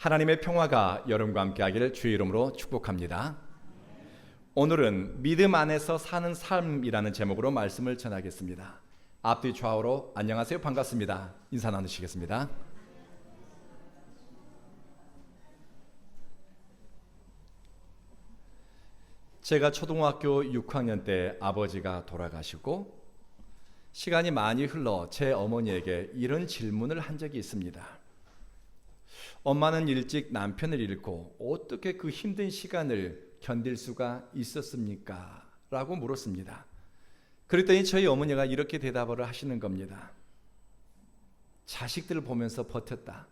하나님의 평화가 여러분과 함께하기를 주의 이름으로 축복합니다. 오늘은 믿음 안에서 사는 삶이라는 제목으로 말씀을 전하겠습니다. 앞뒤 좌우로 안녕하세요, 반갑습니다. 인사 나누시겠습니다. 제가 초등학교 6학년 때 아버지가 돌아가시고 시간이 많이 흘러 제 어머니에게 이런 질문을 한 적이 있습니다. 엄마는 일찍 남편을 잃고 어떻게 그 힘든 시간을 견딜 수가 있었습니까? 라고 물었습니다. 그랬더니 저희 어머니가 이렇게 대답을 하시는 겁니다. 자식들을 보면서 버텼다.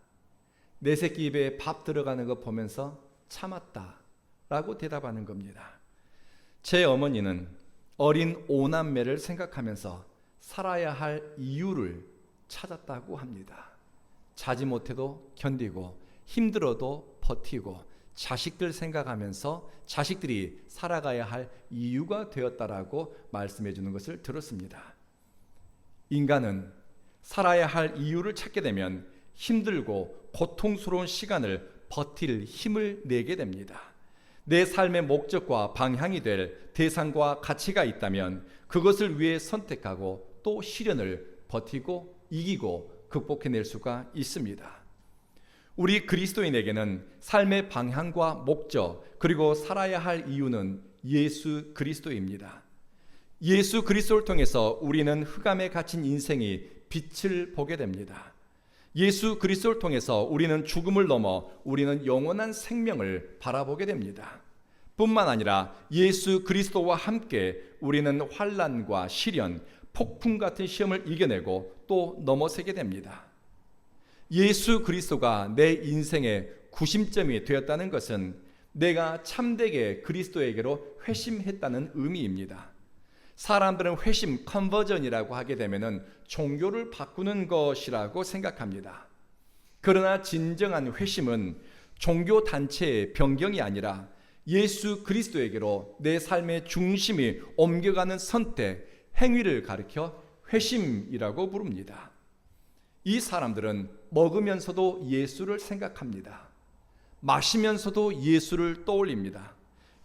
내 새끼 입에 밥 들어가는 거 보면서 참았다. 라고 대답하는 겁니다. 제 어머니는 어린 5남매를 생각하면서 살아야 할 이유를 찾았다고 합니다. 자지 못해도 견디고 힘들어도 버티고 자식들 생각하면서 자식들이 살아가야 할 이유가 되었다라고 말씀해 주는 것을 들었습니다. 인간은 살아야 할 이유를 찾게 되면 힘들고 고통스러운 시간을 버틸 힘을 내게 됩니다. 내 삶의 목적과 방향이 될 대상과 가치가 있다면 그것을 위해 선택하고 또 시련을 버티고 이기고 극복해낼 수가 있습니다. 우리 그리스도인에게는 삶의 방향과 목적 그리고 살아야 할 이유는 예수 그리스도입니다. 예수 그리스도를 통해서 우리는 흑암에 갇힌 인생이 빛을 보게 됩니다. 예수 그리스도를 통해서 우리는 죽음을 넘어 우리는 영원한 생명을 바라보게 됩니다. 뿐만 아니라 예수 그리스도와 함께 우리는 환난과 시련, 폭풍 같은 시험을 이겨내고 또 넘어서게 됩니다. 예수 그리스도가 내 인생의 구심점이 되었다는 것은 내가 참되게 그리스도에게로 회심했다는 의미입니다. 사람들은 회심, 컨버전이라고 하게 되면 종교를 바꾸는 것이라고 생각합니다. 그러나 진정한 회심은 종교 단체의 변경이 아니라 예수 그리스도에게로 내 삶의 중심이 옮겨가는 선택, 행위를 가리켜 회심이라고 부릅니다. 이 사람들은 먹으면서도 예수를 생각합니다. 마시면서도 예수를 떠올립니다.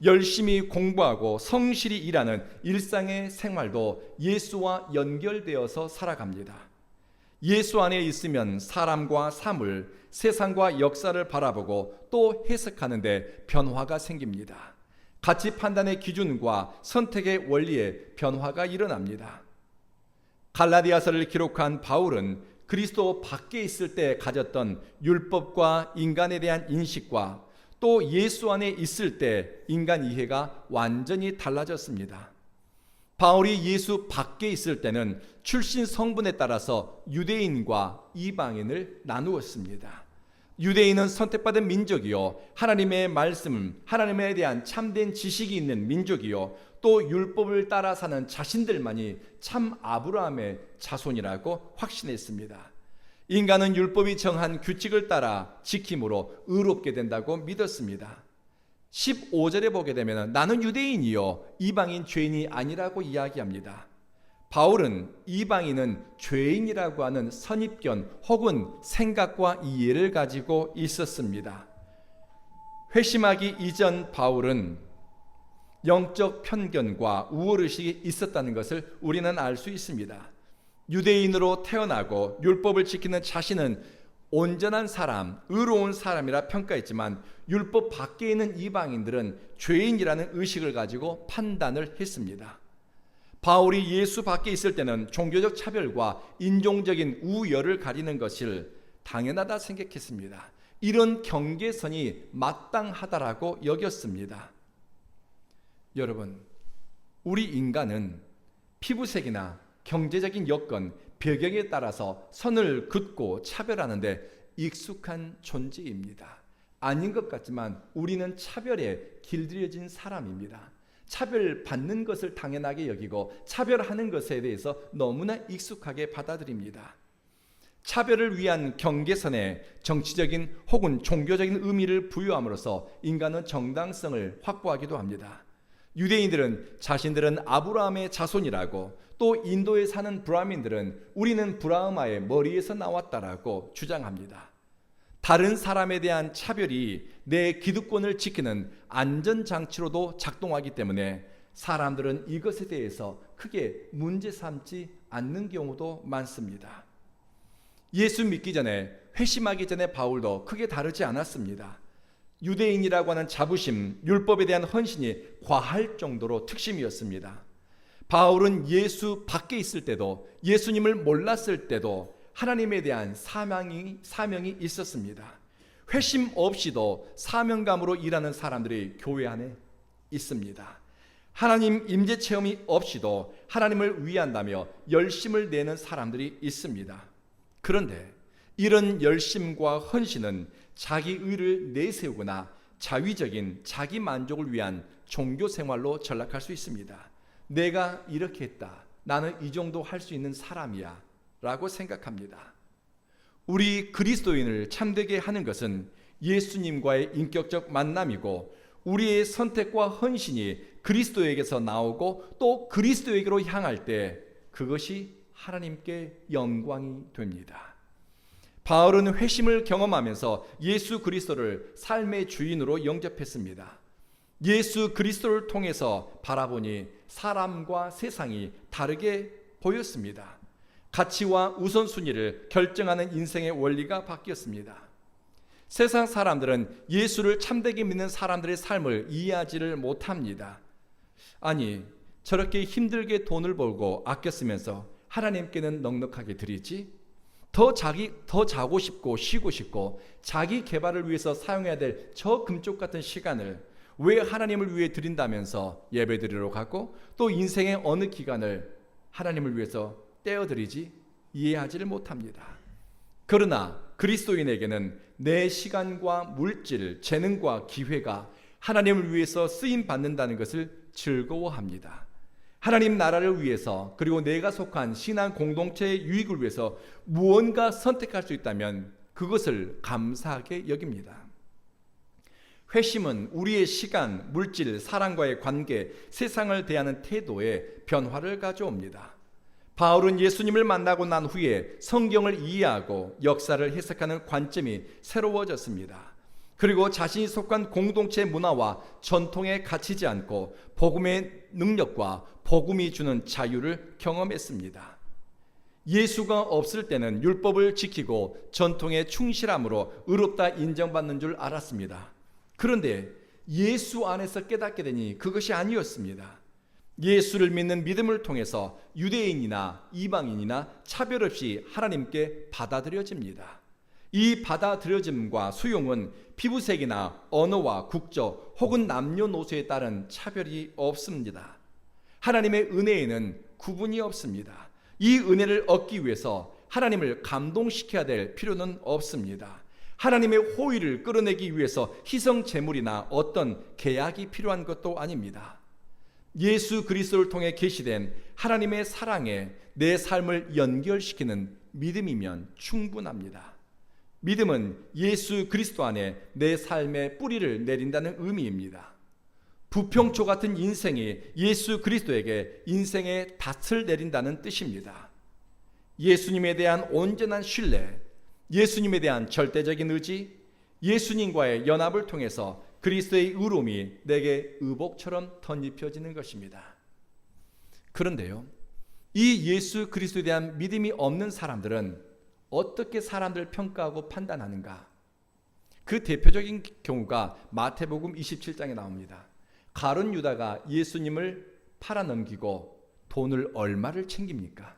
열심히 공부하고 성실히 일하는 일상의 생활도 예수와 연결되어서 살아갑니다. 예수 안에 있으면 사람과 사물, 세상과 역사를 바라보고 또 해석하는데 변화가 생깁니다. 가치 판단의 기준과 선택의 원리에 변화가 일어납니다. 갈라디아서를 기록한 바울은 그리스도 밖에 있을 때 가졌던 율법과 인간에 대한 인식과 또 예수 안에 있을 때 인간 이해가 완전히 달라졌습니다. 바울이 예수 밖에 있을 때는 출신 성분에 따라서 유대인과 이방인을 나누었습니다. 유대인은 선택받은 민족이요, 하나님의 말씀, 하나님에 대한 참된 지식이 있는 민족이요, 또 율법을 따라 사는 자신들만이 참 아브라함의 자손이라고 확신했습니다. 인간은 율법이 정한 규칙을 따라 지킴으로 의롭게 된다고 믿었습니다. 15절에 보게 되면 나는 유대인이요 이방인 죄인이 아니라고 이야기합니다. 바울은 이방인은 죄인이라고 하는 선입견 혹은 생각과 이해를 가지고 있었습니다. 회심하기 이전 바울은 영적 편견과 우월의식이 있었다는 것을 우리는 알 수 있습니다. 유대인으로 태어나고 율법을 지키는 자신은 온전한 사람, 의로운 사람이라 평가했지만 율법 밖에 있는 이방인들은 죄인이라는 의식을 가지고 판단을 했습니다. 바울이 예수 밖에 있을 때는 종교적 차별과 인종적인 우열을 가리는 것을 당연하다 생각했습니다. 이런 경계선이 마땅하다라고 여겼습니다. 여러분, 우리 인간은 피부색이나 경제적인 여건, 배경에 따라서 선을 긋고 차별하는데 익숙한 존재입니다. 아닌 것 같지만 우리는 차별에 길들여진 사람입니다. 차별받는 것을 당연하게 여기고 차별하는 것에 대해서 너무나 익숙하게 받아들입니다. 차별을 위한 경계선에 정치적인 혹은 종교적인 의미를 부여함으로써 인간은 정당성을 확보하기도 합니다. 유대인들은 자신들은 아브라함의 자손이라고, 또 인도에 사는 브라민들은 우리는 브라흐마의 머리에서 나왔다라고 주장합니다. 다른 사람에 대한 차별이 내 기득권을 지키는 안전장치로도 작동하기 때문에 사람들은 이것에 대해서 크게 문제 삼지 않는 경우도 많습니다. 예수 믿기 전에, 회심하기 전에 바울도 크게 다르지 않았습니다. 유대인이라고 하는 자부심, 율법에 대한 헌신이 과할 정도로 특심이었습니다. 바울은 예수 밖에 있을 때도, 예수님을 몰랐을 때도 하나님에 대한 사명이 있었습니다. 회심 없이도 사명감으로 일하는 사람들이 교회 안에 있습니다. 하나님 임재 체험이 없이도 하나님을 위한다며 열심을 내는 사람들이 있습니다. 그런데 이런 열심과 헌신은 자기 의를 내세우거나 자위적인 자기 만족을 위한 종교 생활로 전락할 수 있습니다. 내가 이렇게 했다, 나는 이 정도 할 수 있는 사람이야 라고 생각합니다. 우리 그리스도인을 참되게 하는 것은 예수님과의 인격적 만남이고, 우리의 선택과 헌신이 그리스도에게서 나오고 또 그리스도에게로 향할 때 그것이 하나님께 영광이 됩니다. 바울은 회심을 경험하면서 예수 그리스도를 삶의 주인으로 영접했습니다. 예수 그리스도를 통해서 바라보니 사람과 세상이 다르게 보였습니다. 가치와 우선순위를 결정하는 인생의 원리가 바뀌었습니다. 세상 사람들은 예수를 참되게 믿는 사람들의 삶을 이해하지를 못합니다. 아니, 저렇게 힘들게 돈을 벌고 아껴 쓰면서 하나님께는 넉넉하게 드리지? 더 자고 싶고 쉬고 싶고 자기 개발을 위해서 사용해야 될 저 금쪽 같은 시간을 왜 하나님을 위해 드린다면서 예배 드리러 가고 또 인생의 어느 기간을 하나님을 위해서 떼어드리지? 이해하지를 못합니다. 그러나 그리스도인에게는 내 시간과 물질, 재능과 기회가 하나님을 위해서 쓰임 받는다는 것을 즐거워합니다. 하나님 나라를 위해서, 그리고 내가 속한 신앙 공동체의 유익을 위해서 무언가 선택할 수 있다면 그것을 감사하게 여깁니다. 회심은 우리의 시간, 물질, 사랑과의 관계, 세상을 대하는 태도에 변화를 가져옵니다. 바울은 예수님을 만나고 난 후에 성경을 이해하고 역사를 해석하는 관점이 새로워졌습니다. 그리고 자신이 속한 공동체 문화와 전통에 갇히지 않고 복음의 능력과 복음이 주는 자유를 경험했습니다. 예수가 없을 때는 율법을 지키고 전통에 충실함으로 의롭다 인정받는 줄 알았습니다. 그런데 예수 안에서 깨닫게 되니 그것이 아니었습니다. 예수를 믿는 믿음을 통해서 유대인이나 이방인이나 차별 없이 하나님께 받아들여집니다. 이 받아들여짐과 수용은 피부색이나 언어와 국적 혹은 남녀노소에 따른 차별이 없습니다. 하나님의 은혜에는 구분이 없습니다. 이 은혜를 얻기 위해서 하나님을 감동시켜야 될 필요는 없습니다. 하나님의 호의를 끌어내기 위해서 희생 제물이나 어떤 계약이 필요한 것도 아닙니다. 예수 그리스도를 통해 계시된 하나님의 사랑에 내 삶을 연결시키는 믿음이면 충분합니다. 믿음은 예수 그리스도 안에 내 삶의 뿌리를 내린다는 의미입니다. 부평초 같은 인생이 예수 그리스도에게 인생의 닷을 내린다는 뜻입니다. 예수님에 대한 온전한 신뢰, 예수님에 대한 절대적인 의지, 예수님과의 연합을 통해서 그리스도의 의로움이 내게 의복처럼 덧입혀지는 것입니다. 그런데요, 이 예수 그리스도에 대한 믿음이 없는 사람들은 어떻게 사람들을 평가하고 판단하는가? 그 대표적인 경우가 마태복음 27장에 나옵니다. 가룟 유다가 예수님을 팔아넘기고 돈을 얼마를 챙깁니까?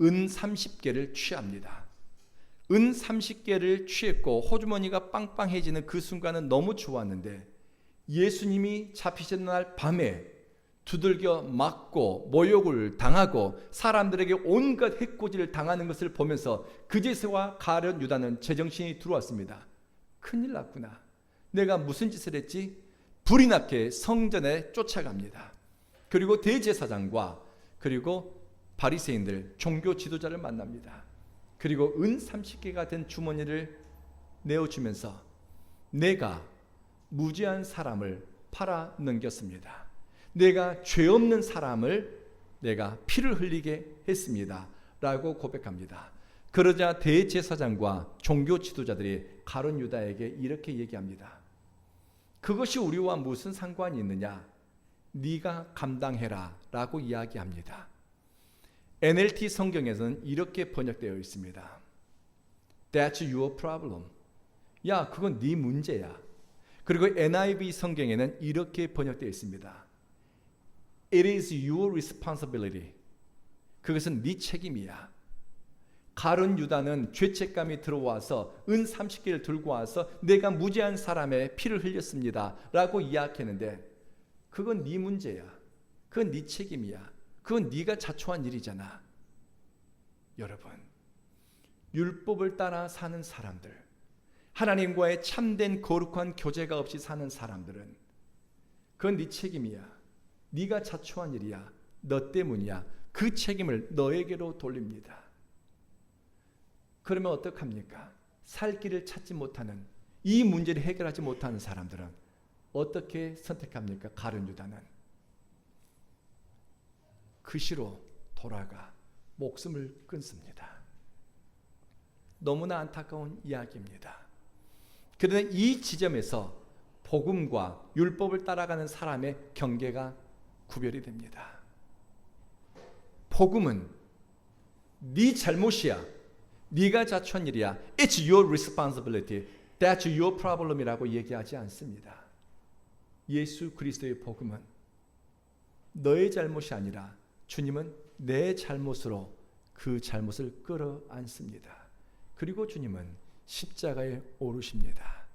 은 30개를 취합니다. 은 30개를 취했고 호주머니가 빵빵해지는 그 순간은 너무 좋았는데, 예수님이 잡히신 날 밤에 두들겨 맞고 모욕을 당하고 사람들에게 온갖 해코지를 당하는 것을 보면서 그제서야 가룟 유다는 제정신이 들어왔습니다. 큰일 났구나. 내가 무슨 짓을 했지? 불이 나게 성전에 쫓아갑니다. 그리고 대제사장과 그리고 바리새인들, 종교 지도자를 만납니다. 그리고 은 30개가 된 주머니를 내어주면서 내가 무죄한 사람을 팔아 넘겼습니다. 내가 죄 없는 사람을 내가 피를 흘리게 했습니다 라고 고백합니다. 그러자 대제사장과 종교 지도자들이 가룟 유다에게 이렇게 얘기합니다. 그것이 우리와 무슨 상관이 있느냐? 네가 감당해라 라고 이야기합니다. NLT 성경에서는 이렇게 번역되어 있습니다. That's your problem. 야, 그건 네 문제야. 그리고 NIV 성경에는 이렇게 번역되어 있습니다. It is your responsibility. 그것은 네 책임이야. 가룟 유다는 죄책감이 들어와서 은 30개를 들고 와서 내가 무죄한 사람의 피를 흘렸습니다 라고 이야기했는데, 그건 네 문제야. 그건 네 책임이야. 그건 네가 자초한 일이잖아. 여러분, 율법을 따라 사는 사람들, 하나님과의 참된 거룩한 교제가 없이 사는 사람들은 그건 네 책임이야. 네가 자초한 일이야. 너 때문이야. 그 책임을 너에게로 돌립니다. 그러면 어떡합니까? 살 길을 찾지 못하는, 이 문제를 해결하지 못하는 사람들은 어떻게 선택합니까? 가룟 유다는 그시로 돌아가 목숨을 끊습니다. 너무나 안타까운 이야기입니다. 그런데 이 지점에서 복음과 율법을 따라가는 사람의 경계가 구별이 됩니다. 복음은 네 잘못이야. 네가 자초한 일이야. It's your responsibility. That's your problem이라고 얘기하지 않습니다. 예수 그리스도의 복음은 너의 잘못이 아니라 주님은 내 잘못으로 그 잘못을 끌어안습니다. 그리고 주님은 십자가에 오르십니다.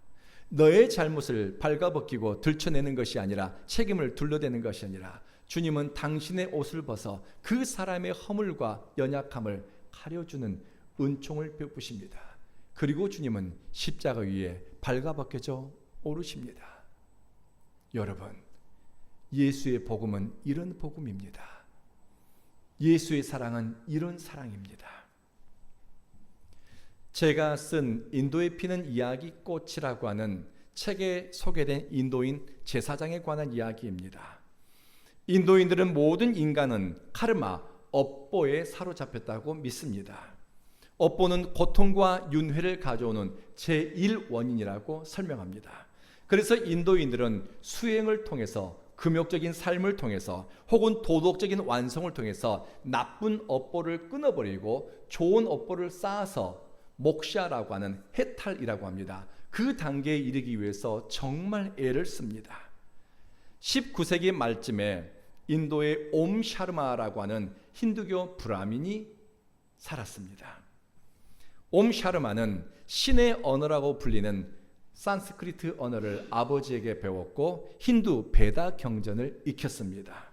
너의 잘못을 발가벗기고 들춰내는 것이 아니라, 책임을 둘러대는 것이 아니라, 주님은 당신의 옷을 벗어 그 사람의 허물과 연약함을 가려주는 은총을 베푸십니다. 그리고 주님은 십자가 위에 발가벗겨져 오르십니다. 여러분, 예수의 복음은 이런 복음입니다. 예수의 사랑은 이런 사랑입니다. 제가 쓴 인도에 피는 이야기꽃이라고 하는 책에 소개된 인도인 제사장에 관한 이야기입니다. 인도인들은 모든 인간은 카르마, 업보에 사로잡혔다고 믿습니다. 업보는 고통과 윤회를 가져오는 제1원인이라고 설명합니다. 그래서 인도인들은 수행을 통해서, 금욕적인 삶을 통해서, 혹은 도덕적인 완성을 통해서 나쁜 업보를 끊어버리고 좋은 업보를 쌓아서 목샤라고 하는 해탈이라고 합니다. 그 단계에 이르기 위해서 정말 애를 씁니다. 19세기 말쯤에 인도의 옴 샤르마라고 하는 힌두교 브라민이 살았습니다. 옴 샤르마는 신의 언어라고 불리는 산스크리트 언어를 아버지에게 배웠고 힌두 베다 경전을 익혔습니다.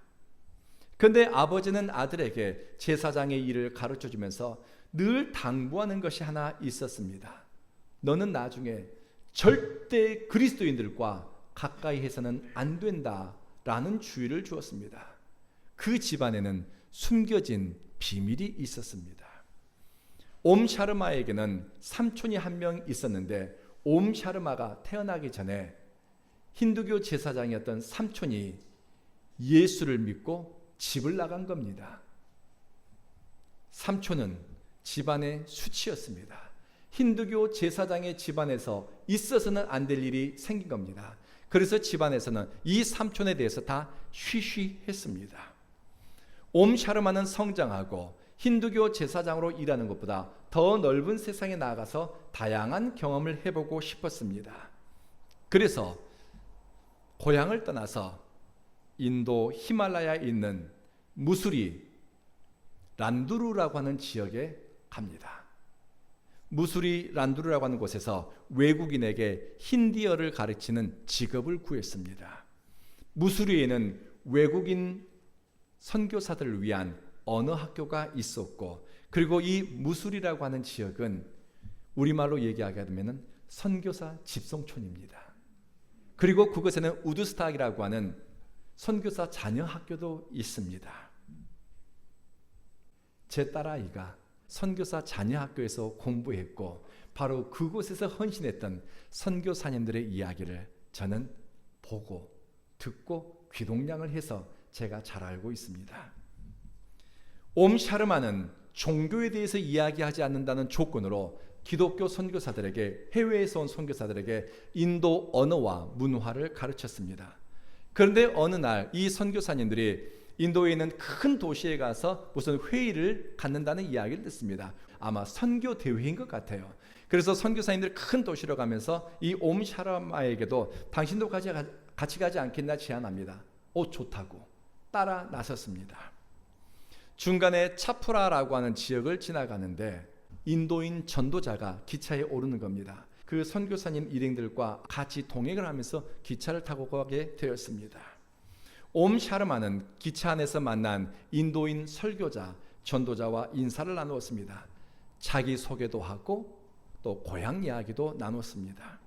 그런데 아버지는 아들에게 제사장의 일을 가르쳐주면서 늘 당부하는 것이 하나 있었습니다. 너는 나중에 절대 그리스도인들과 가까이 해서는 안 된다라는 주의를 주었습니다. 그 집안에는 숨겨진 비밀이 있었습니다. 옴 샤르마에게는 삼촌이 한 명 있었는데, 옴 샤르마가 태어나기 전에 힌두교 제사장이었던 삼촌이 예수를 믿고 집을 나간 겁니다. 삼촌은 집안의 수치였습니다. 힌두교 제사장의 집안에서 있어서는 안 될 일이 생긴 겁니다. 그래서 집안에서는 이 삼촌에 대해서 다 쉬쉬했습니다. 옴 샤르마는 성장하고 힌두교 제사장으로 일하는 것보다 더 넓은 세상에 나가서 다양한 경험을 해보고 싶었습니다. 그래서 고향을 떠나서 인도 히말라야에 있는 무수리 란두루라고 하는 지역에 갑니다. 무수리 란두루라고 하는 곳에서 외국인에게 힌디어를 가르치는 직업을 구했습니다. 무수리에는 외국인 선교사들을 위한 언어 학교가 있었고, 그리고 이 무수리라고 하는 지역은 우리말로 얘기하게 되면 선교사 집성촌입니다. 그리고 그곳에는 우드스탁이라고 하는 선교사 자녀 학교도 있습니다. 제 딸아이가 선교사 자녀 학교에서 공부했고, 바로 그곳에서 헌신했던 선교사님들의 이야기를 저는 보고 듣고 귀동냥을 해서 제가 잘 알고 있습니다. 옴 샤르마는 종교에 대해서 이야기하지 않는다는 조건으로 기독교 선교사들에게, 해외에서 온 선교사들에게 인도 언어와 문화를 가르쳤습니다. 그런데 어느 날 이 선교사님들이 인도에 있는 큰 도시에 가서 무슨 회의를 갖는다는 이야기를 듣습니다. 아마 선교 대회인 것 같아요. 그래서 선교사님들이 큰 도시로 가면서 이 옴 샤라마에게도 당신도 같이 가지 않겠나 제안합니다. 좋다고 따라 나섰습니다. 중간에 차프라라고 하는 지역을 지나가는데 인도인 전도자가 기차에 오르는 겁니다. 그 선교사님 일행들과 같이 동행을 하면서 기차를 타고 가게 되었습니다. 옴 샤르마는 기차 안에서 만난 인도인 설교자, 전도자와 인사를 나누었습니다. 자기 소개도 하고 또 고향 이야기도 나눴습니다.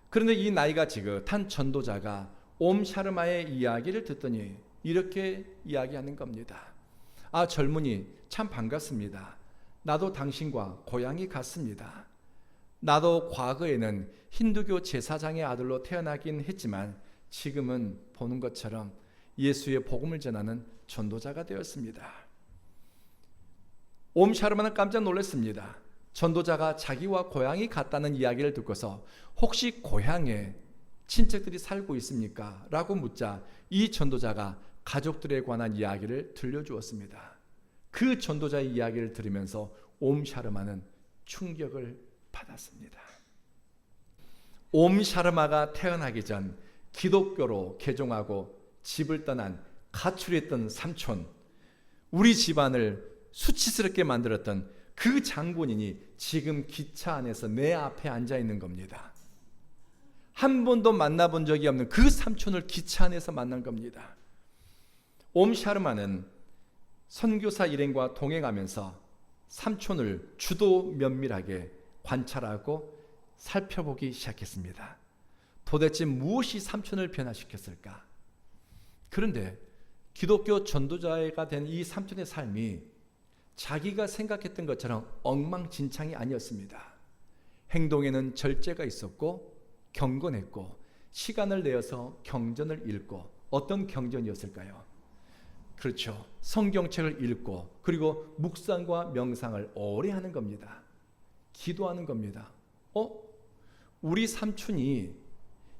그런데 이 나이가 지긋한 전도자가 옴 샤르마의 이야기를 듣더니 이렇게 이야기하는 겁니다. 젊은이 참 반갑습니다. 나도 당신과 고향이 같습니다. 나도 과거에는 힌두교 제사장의 아들로 태어나긴 했지만 지금은 보는 것처럼 예수의 복음을 전하는 전도자가 되었습니다. 옴 샤르마는 깜짝 놀랐습니다. 전도자가 자기와 고향이 같다는 이야기를 듣고서 혹시 고향에 친척들이 살고 있습니까? 라고 묻자 이 전도자가 가족들에 관한 이야기를 들려주었습니다. 그 전도자의 이야기를 들으면서 옴 샤르마는 충격을 받았습니다. 옴 샤르마가 태어나기 전 기독교로 개종하고 집을 떠난 가출했던 삼촌, 우리 집안을 수치스럽게 만들었던 그 장본인이 지금 기차 안에서 내 앞에 앉아 있는 겁니다. 한 번도 만나본 적이 없는 그 삼촌을 기차 안에서 만난 겁니다. 옴 샤르마는 선교사 일행과 동행하면서 삼촌을 주도 면밀하게 관찰하고 살펴보기 시작했습니다. 도대체 무엇이 삼촌을 변화시켰을까? 그런데 기독교 전도자가 된 이 삼촌의 삶이 자기가 생각했던 것처럼 엉망진창이 아니었습니다. 행동에는 절제가 있었고 경건했고 시간을 내어서 경전을 읽고, 어떤 경전이었을까요? 그렇죠. 성경책을 읽고 그리고 묵상과 명상을 오래 하는 겁니다. 기도하는 겁니다. 우리 삼촌이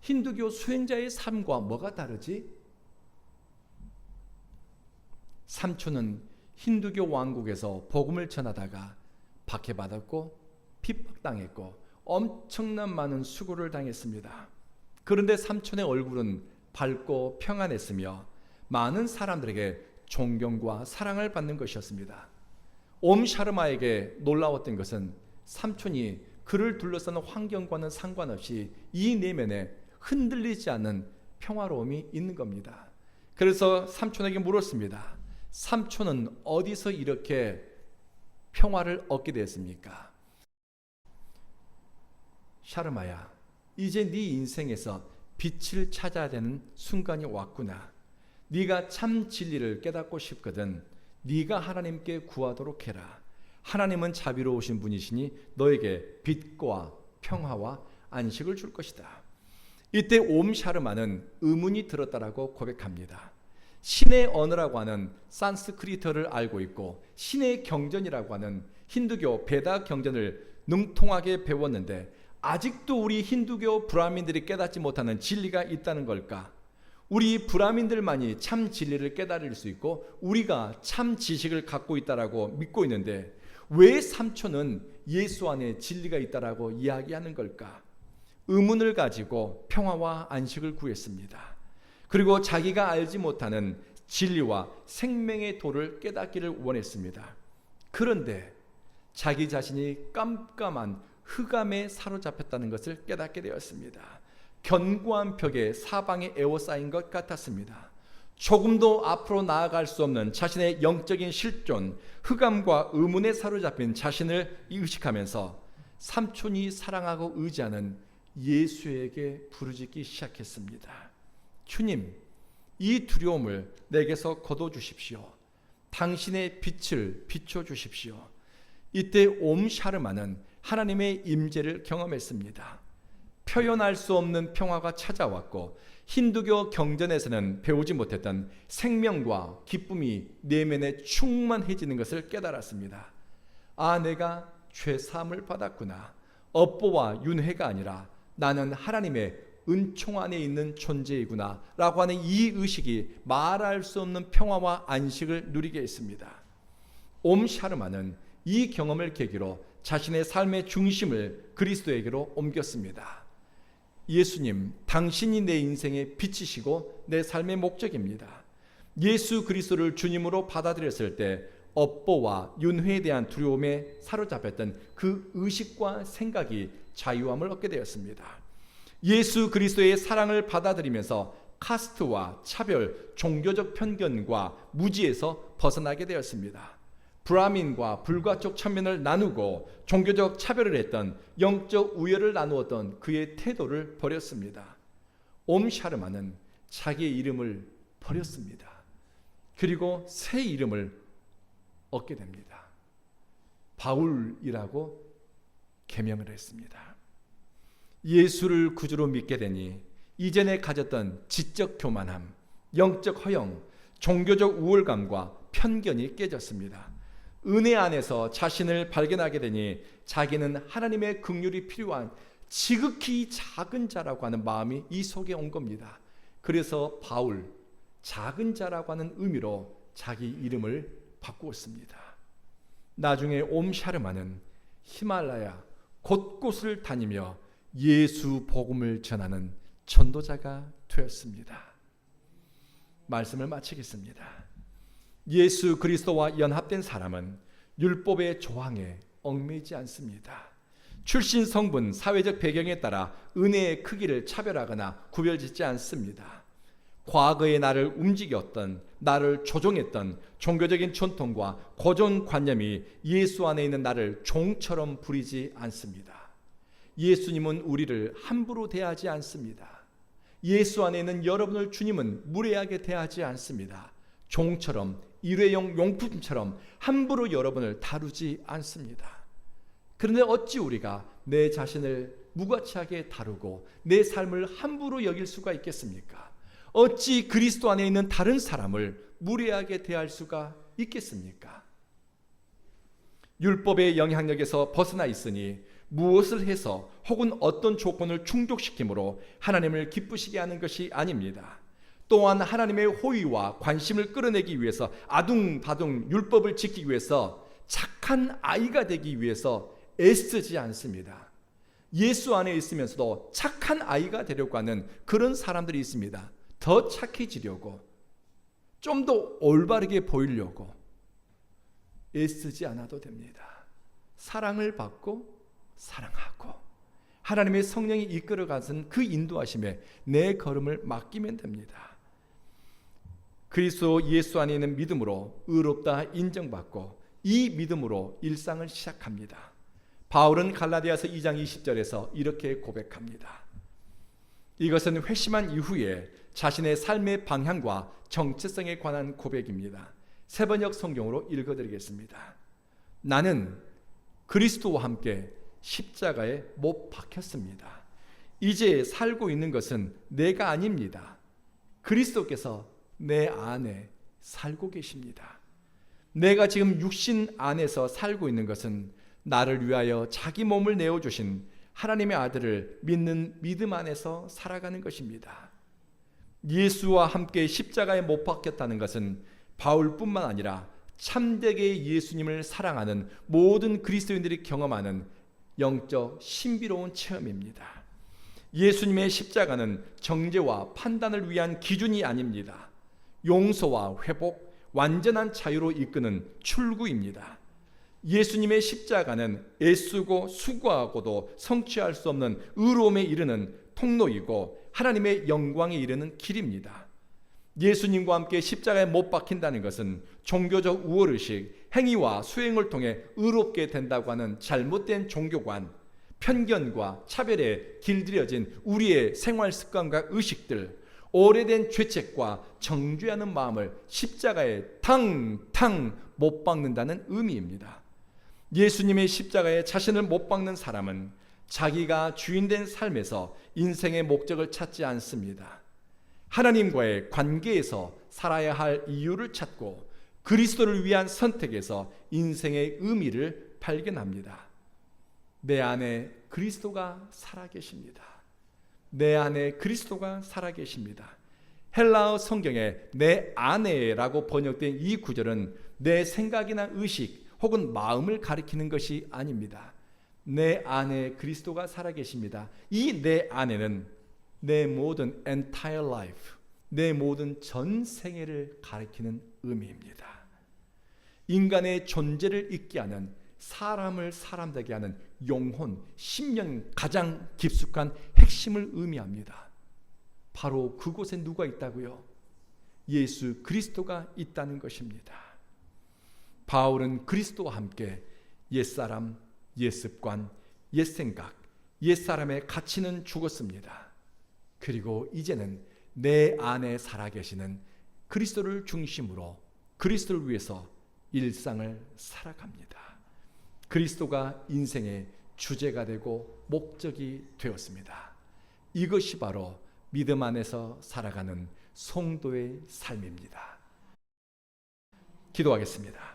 힌두교 수행자의 삶과 뭐가 다르지? 삼촌은 힌두교 왕국에서 복음을 전하다가 박해받았고 핍박당했고 엄청난 많은 수고를 당했습니다. 그런데 삼촌의 얼굴은 밝고 평안했으며 많은 사람들에게 존경과 사랑을 받는 것이었습니다. 옴 샤르마에게 놀라웠던 것은 삼촌이 그를 둘러싸는 환경과는 상관없이 이 내면에 흔들리지 않는 평화로움이 있는 겁니다. 그래서 삼촌에게 물었습니다. 삼촌은 어디서 이렇게 평화를 얻게 됐습니까? 샤르마야, 이제 네 인생에서 빛을 찾아야 되는 순간이 왔구나. 네가 참 진리를 깨닫고 싶거든 네가 하나님께 구하도록 해라. 하나님은 자비로우신 분이시니 너에게 빛과 평화와 안식을 줄 것이다. 이때 옴 샤르마는 의문이 들었다라고 고백합니다. 신의 언어라고 하는 산스크리트어를 알고 있고 신의 경전이라고 하는 힌두교 베다 경전을 능통하게 배웠는데 아직도 우리 힌두교 브라민들이 깨닫지 못하는 진리가 있다는 걸까? 우리 브라민들만이 참 진리를 깨달을 수 있고 우리가 참 지식을 갖고 있다라고 믿고 있는데 왜 삼촌은 예수 안에 진리가 있다라고 이야기하는 걸까? 의문을 가지고 평화와 안식을 구했습니다. 그리고 자기가 알지 못하는 진리와 생명의 도를 깨닫기를 원했습니다. 그런데 자기 자신이 깜깜한 흑암에 사로잡혔다는 것을 깨닫게 되었습니다. 견고한 벽에 사방에 에워싸인 것 같았습니다. 조금도 앞으로 나아갈 수 없는 자신의 영적인 실존, 흑암과 의문에 사로잡힌 자신을 의식하면서 삼촌이 사랑하고 의지하는 예수에게 부르짖기 시작했습니다. 주님, 이 두려움을 내게서 거둬주십시오. 당신의 빛을 비춰주십시오. 이때 옴 샤르마는 하나님의 임재를 경험했습니다. 표현할 수 없는 평화가 찾아왔고 힌두교 경전에서는 배우지 못했던 생명과 기쁨이 내면에 충만해지는 것을 깨달았습니다. 내가 죄사함을 받았구나. 업보와 윤회가 아니라 나는 하나님의 은총 안에 있는 존재이구나 라고 하는 이 의식이 말할 수 없는 평화와 안식을 누리게 했습니다. 옴 샤르마는 이 경험을 계기로 자신의 삶의 중심을 그리스도에게로 옮겼습니다. 예수님, 당신이 내 인생의 빛이시고 내 삶의 목적입니다. 예수 그리스도를 주님으로 받아들였을 때 업보와 윤회에 대한 두려움에 사로잡혔던 그 의식과 생각이 자유함을 얻게 되었습니다. 예수 그리스도의 사랑을 받아들이면서 카스트와 차별, 종교적 편견과 무지에서 벗어나게 되었습니다. 브라민과 불가쪽 천면을 나누고 종교적 차별을 했던, 영적 우열을 나누었던 그의 태도를 버렸습니다. 옴 샤르마는 자기의 이름을 버렸습니다. 그리고 새 이름을 얻게 됩니다. 바울이라고 계명을 했습니다. 예수를 구주로 믿게 되니 이전에 가졌던 지적 교만함, 영적 허영, 종교적 우월감과 편견이 깨졌습니다. 은혜 안에서 자신을 발견하게 되니 자기는 하나님의 긍휼이 필요한 지극히 작은 자라고 하는 마음이 이 속에 온 겁니다. 그래서 바울, 작은 자라고 하는 의미로 자기 이름을 바꾸었습니다. 나중에 옴 샤르마는 히말라야 곳곳을 다니며 예수 복음을 전하는 전도자가 되었습니다. 말씀을 마치겠습니다. 예수 그리스도와 연합된 사람은 율법의 조항에 얽매이지 않습니다. 출신 성분, 사회적 배경에 따라 은혜의 크기를 차별하거나 구별짓지 않습니다. 과거의 나를 움직였던, 나를 조종했던 종교적인 전통과 고정관념이 예수 안에 있는 나를 종처럼 부리지 않습니다. 예수님은 우리를 함부로 대하지 않습니다. 예수 안에 있는 여러분을 주님은 무례하게 대하지 않습니다. 종처럼, 일회용 용품처럼 함부로 여러분을 다루지 않습니다. 그런데 어찌 우리가 내 자신을 무가치하게 다루고 내 삶을 함부로 여길 수가 있겠습니까? 어찌 그리스도 안에 있는 다른 사람을 무례하게 대할 수가 있겠습니까? 율법의 영향력에서 벗어나 있으니 무엇을 해서 혹은 어떤 조건을 충족시킴으로 하나님을 기쁘시게 하는 것이 아닙니다. 또한 하나님의 호의와 관심을 끌어내기 위해서 아둥바둥 율법을 지키기 위해서 착한 아이가 되기 위해서 애쓰지 않습니다. 예수 안에 있으면서도 착한 아이가 되려고 하는 그런 사람들이 있습니다. 더 착해지려고, 좀 더 올바르게 보이려고 애쓰지 않아도 됩니다. 사랑을 받고 사랑하고 하나님의 성령이 이끌어가신 그 인도하심에 내 걸음을 맡기면 됩니다. 그리스도 예수 안에 있는 믿음으로 의롭다 인정받고 이 믿음으로 일상을 시작합니다. 바울은 갈라디아서 2장 20절에서 이렇게 고백합니다. 이것은 회심한 이후에 자신의 삶의 방향과 정체성에 관한 고백입니다. 세번역 성경으로 읽어드리겠습니다. 나는 그리스도와 함께 십자가에 못 박혔습니다. 이제 살고 있는 것은 내가 아닙니다. 그리스도께서 내 안에 살고 계십니다. 내가 지금 육신 안에서 살고 있는 것은 나를 위하여 자기 몸을 내어주신 하나님의 아들을 믿는 믿음 안에서 살아가는 것입니다. 예수와 함께 십자가에 못 박혔다는 것은 바울뿐만 아니라 참되게 예수님을 사랑하는 모든 그리스도인들이 경험하는 영적 신비로운 체험입니다. 예수님의 십자가는 정죄와 판단을 위한 기준이 아닙니다. 용서와 회복, 완전한 자유로 이끄는 출구입니다. 예수님의 십자가는 애쓰고 수고하고도 성취할 수 없는 의로움에 이르는 통로이고 하나님의 영광에 이르는 길입니다. 예수님과 함께 십자가에 못 박힌다는 것은 종교적 우월의식, 행위와 수행을 통해 의롭게 된다고 하는 잘못된 종교관, 편견과 차별에 길들여진 우리의 생활 습관과 의식들, 오래된 죄책과 정죄하는 마음을 십자가에 탕탕 못 박는다는 의미입니다. 예수님의 십자가에 자신을 못 박는 사람은 자기가 주인된 삶에서 인생의 목적을 찾지 않습니다. 하나님과의 관계에서 살아야 할 이유를 찾고 그리스도를 위한 선택에서 인생의 의미를 발견합니다. 내 안에 그리스도가 살아계십니다. 내 안에 그리스도가 살아계십니다. 헬라어 성경에 내 안에라고 번역된 이 구절은 내 생각이나 의식 혹은 마음을 가리키는 것이 아닙니다. 내 안에 그리스도가 살아계십니다. 이 내 안에는 내 모든 entire life, 내 모든 전 생애를 가리키는 의미입니다. 인간의 존재를 있게 하는, 사람을 사람 되게 하는 영혼, 심령 가장 깊숙한 핵심을 의미합니다. 바로 그곳에 누가 있다고요? 예수 그리스도가 있다는 것입니다. 바울은 그리스도와 함께 옛사람, 옛습관, 옛생각, 옛사람의 가치는 죽었습니다. 그리고 이제는 내 안에 살아계시는 그리스도를 중심으로 그리스도를 위해서 일상을 살아갑니다. 그리스도가 인생의 주제가 되고 목적이 되었습니다. 이것이 바로 믿음 안에서 살아가는 성도의 삶입니다. 기도하겠습니다.